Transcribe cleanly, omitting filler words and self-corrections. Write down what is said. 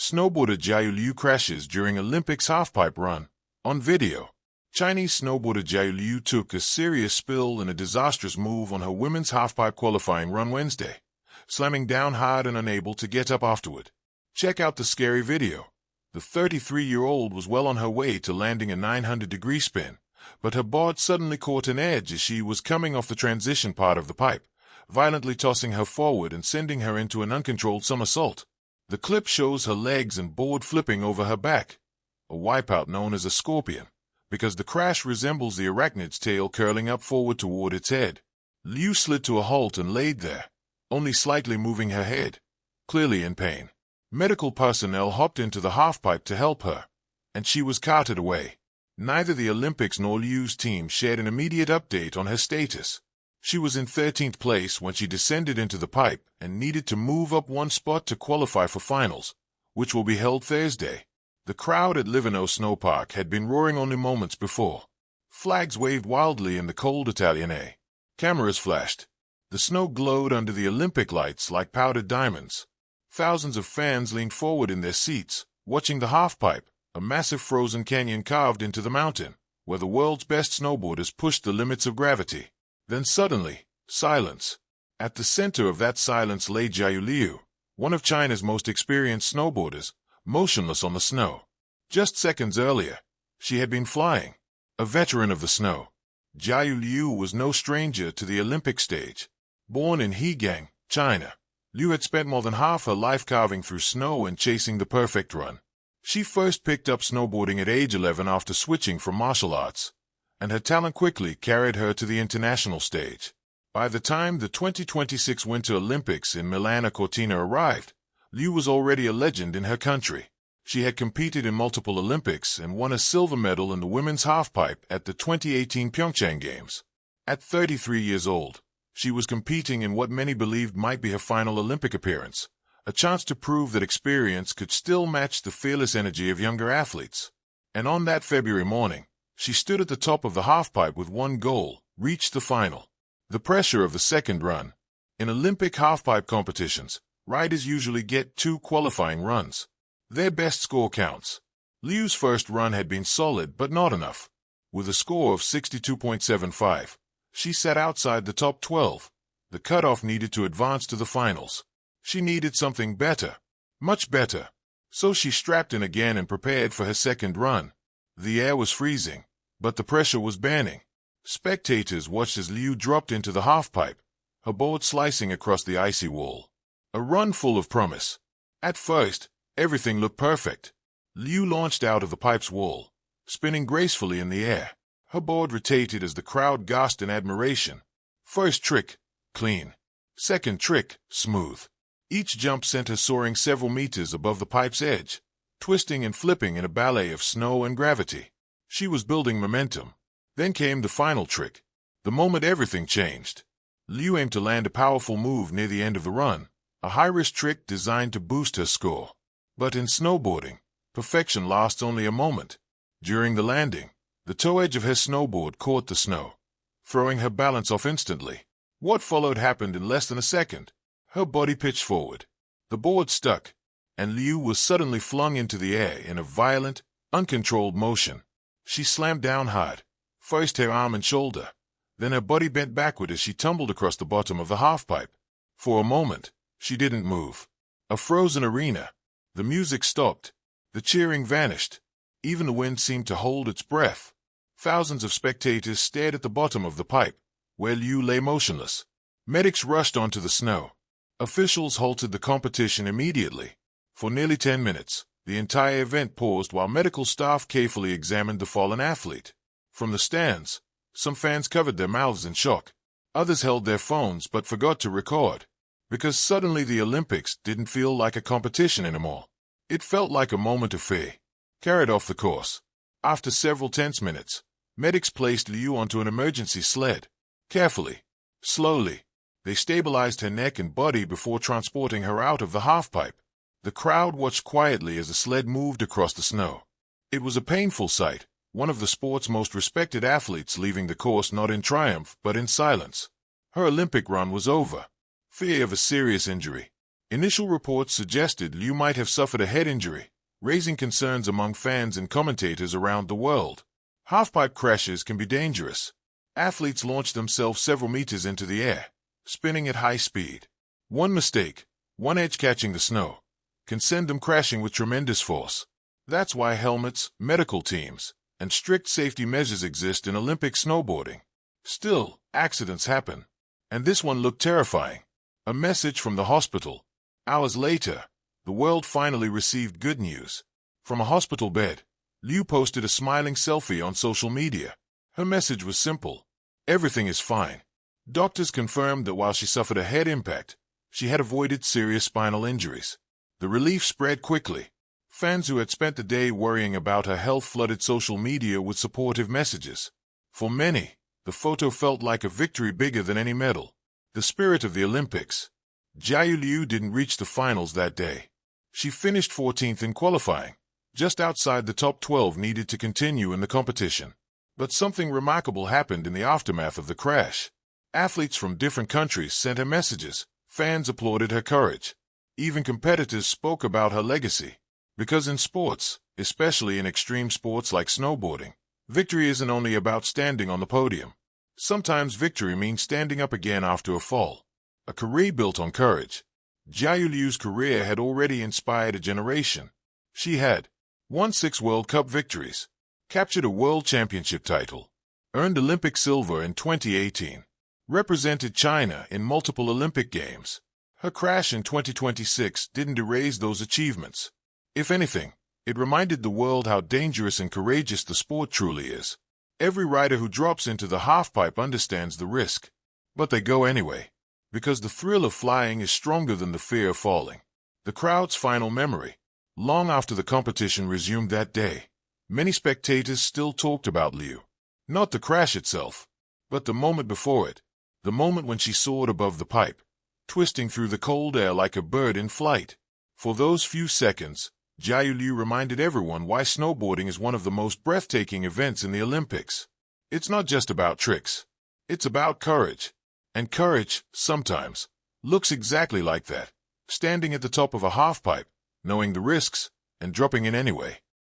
Snowboarder Jiayu Liu crashes during Olympics halfpipe run. On video, Chinese snowboarder Jiayu Liu took a serious spill in a disastrous move on her women's halfpipe qualifying run Wednesday, slamming down hard and unable to get up afterward. Check out the scary video. The 33-year-old was well on her way to landing a 900-degree spin, but her board suddenly caught an edge as she was coming off the transition part of the pipe, violently tossing her forward and sending her into an uncontrolled somersault. The clip shows her legs and board flipping over her back, a wipeout known as a scorpion, because the crash resembles the arachnid's tail curling up forward toward its head. Liu slid to a halt and laid there, only slightly moving her head, clearly in pain. Medical personnel hopped into the halfpipe to help her, and she was carted away. Neither the Olympics nor Liu's team shared an immediate update on her status. She was in 13th place when she descended into the pipe and needed to move up one spot to qualify for finals, which will be held Thursday. The crowd at Livorno Snowpark had been roaring only moments before. Flags waved wildly in the cold Italian air. Cameras flashed. The snow glowed under the Olympic lights like powdered diamonds. Thousands of fans leaned forward in their seats, watching the halfpipe, a massive frozen canyon carved into the mountain, where the world's best snowboarders pushed the limits of gravity. Then suddenly, silence. At the center of that silence lay Jiayu Liu, one of China's most experienced snowboarders, motionless on the snow. Just seconds earlier, she had been flying. A veteran of the snow, Jiayu Liu was no stranger to the Olympic stage. Born in Hegang, China, Liu had spent more than half her life carving through snow and chasing the perfect run. She first picked up snowboarding at age 11 after switching from martial arts, and her talent quickly carried her to the international stage. By the time the 2026 Winter Olympics in Milan-Cortina arrived, Liu was already a legend in her country. She had competed in multiple Olympics and won a silver medal in the women's halfpipe at the 2018 Pyeongchang Games. At 33 years old, she was competing in what many believed might be her final Olympic appearance, a chance to prove that experience could still match the fearless energy of younger athletes. And on that February morning, she stood at the top of the halfpipe with one goal: reach the final. The pressure of the second run. In Olympic halfpipe competitions, riders usually get 2 qualifying runs. Their best score counts. Liu's first run had been solid but not enough. With a score of 62.75, she sat outside the top 12, the cutoff needed to advance to the finals. She needed something better, much better. So she strapped in again and prepared for her second run. The air was freezing, but the pressure was banning. Spectators watched as Liu dropped into the halfpipe, her board slicing across the icy wall. A run full of promise. At first, everything looked perfect. Liu launched out of the pipe's wall, spinning gracefully in the air. Her board rotated as the crowd gasped in admiration. First trick, clean. Second trick, smooth. Each jump sent her soaring several meters above the pipe's edge, twisting and flipping in a ballet of snow and gravity. She was building momentum. Then came the final trick. The moment everything changed. Liu aimed to land a powerful move near the end of the run, a high-risk trick designed to boost her score. But in snowboarding, perfection lasts only a moment. During the landing, the toe edge of her snowboard caught the snow, throwing her balance off instantly. What followed happened in less than a second. Her body pitched forward. The board stuck, and Liu was suddenly flung into the air in a violent, uncontrolled motion. She slammed down hard, first her arm and shoulder, then her body bent backward as she tumbled across the bottom of the halfpipe. For a moment, she didn't move. A frozen arena. The music stopped. The cheering vanished. Even the wind seemed to hold its breath. Thousands of spectators stared at the bottom of the pipe, where Liu lay motionless. Medics rushed onto the snow. Officials halted the competition immediately. For nearly 10 minutes, the entire event paused while medical staff carefully examined the fallen athlete. From the stands, some fans covered their mouths in shock. Others held their phones but forgot to record, because suddenly the Olympics didn't feel like a competition anymore. It felt like a moment of fear. Carried off the course. After several tense minutes, medics placed Liu onto an emergency sled. Carefully, slowly, they stabilized her neck and body before transporting her out of the halfpipe. The crowd watched quietly as the sled moved across the snow. It was a painful sight, one of the sport's most respected athletes leaving the course not in triumph but in silence. Her Olympic run was over. Fear of a serious injury, Initial reports suggested Liu might have suffered a head injury, raising concerns among fans and commentators around the world. Halfpipe crashes can be dangerous. Athletes launch themselves several meters into the air, spinning at high speed. One mistake, one edge catching the snow, can send them crashing with tremendous force. That's why helmets, medical teams, and strict safety measures exist in Olympic snowboarding. Still, accidents happen. And this one looked terrifying. A message from the hospital. Hours later, the world finally received good news. From a hospital bed, Liu posted a smiling selfie on social media. Her message was simple. Everything is fine. Doctors confirmed that while she suffered a head impact, she had avoided serious spinal injuries. The relief spread quickly. Fans who had spent the day worrying about her health flooded social media with supportive messages. For many, the photo felt like a victory bigger than any medal. The spirit of the Olympics. Jiayu Liu didn't reach the finals that day. She finished 14th in qualifying, just outside the top 12 needed to continue in the competition. But something remarkable happened in the aftermath of the crash. Athletes from different countries sent her messages. Fans applauded her courage. Even competitors spoke about her legacy. Because in sports, especially in extreme sports like snowboarding, victory isn't only about standing on the podium. Sometimes victory means standing up again after a fall. A career built on courage. Jiayu Liu's career had already inspired a generation. She had won 6 World Cup victories, captured a World Championship title, earned Olympic silver in 2018, represented China in multiple Olympic Games. Her crash in 2026 didn't erase those achievements. If anything, it reminded the world how dangerous and courageous the sport truly is. Every rider who drops into the halfpipe understands the risk. But they go anyway, because the thrill of flying is stronger than the fear of falling. The crowd's final memory. Long after the competition resumed that day, many spectators still talked about Liu. Not the crash itself, but the moment before it. The moment when she soared above the pipe, twisting through the cold air like a bird in flight. For those few seconds, Jiayu Liu reminded everyone why snowboarding is one of the most breathtaking events in the Olympics. It's not just about tricks. It's about courage. And courage, sometimes, looks exactly like that. Standing at the top of a halfpipe, knowing the risks, and dropping in anyway.